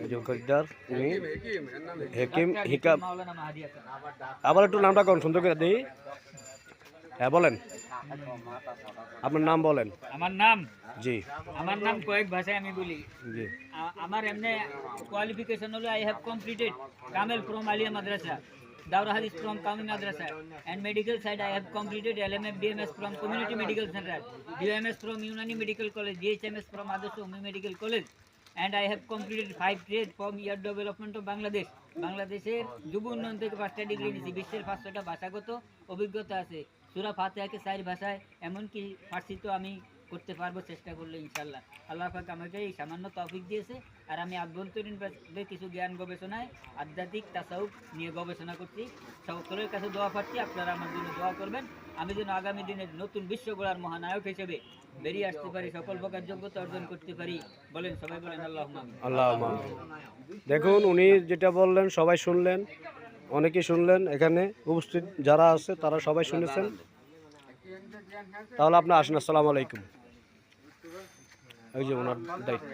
এই যে খরিদ্দার উনি হেকিম হিকাম। আবার একটু নামটা কোন সুন্দর করে দিই। হ্যাঁ বলেন, আপনার নাম বলেন। আমার নাম জি কয়েক ভাষায় আমি বলি। জি আমার এমনি কোয়ালিফিকেশন হলো I have completed Kamil from Aliya Madrasa, Daura Hadith from Kami Madrasa, and medical side I have completed LMF BMS from Community Medical Center, DMS from Unani Medical College, DHMS from Adarsh Umi Medical College, and I have completed 5 trades from Year Development of Bangladesh. বাংলাদেশের যুব উন্নয়ন থেকে 5টা degree নিয়েছি। বিশ্বের 500টা ভাষাগত অভিজ্ঞতা আছে। সূরা ফাতিহাকে 4 ভাষায়, এমনকি ফার্সি তো আমি করতে পারবো চেষ্টা করলে ইনশাল্লাহ। আল্লাহ পাক আমাকে এই সামান্য তৌফিক দিয়েছে। আর আমি আভ্যন্তরীণভাবে কিছু জ্ঞান গবেষণায় আধ্যাত্মিক তাসাউফ নিয়ে গবেষণা করছি। সকলের কাছে দোয়া পাচ্ছি, আপনারা আমার জন্য দোয়া করবেন। আমি যেন আগামী দিনের নতুন বিশ্ব গড়ার মহানায়ক হিসেবে বেরিয়ে আসতে পারি, সকল প্রকার যোগ্যতা অর্জন করতে পারি। বলেন, সবাই বলেন আল্লাহুম্মা আমিন। আল্লাহুম্মা আমিন। দেখুন উনি যেটা বললেন সবাই শুনলেন, অনেকেই শুনলেন, এখানে উপস্থিত যারা আছে তারা সবাই শুনেছেন। তাহলে আপনি আসেন। আসসালামু আলাইকুম। এই যে ওনার দায়িত্ব।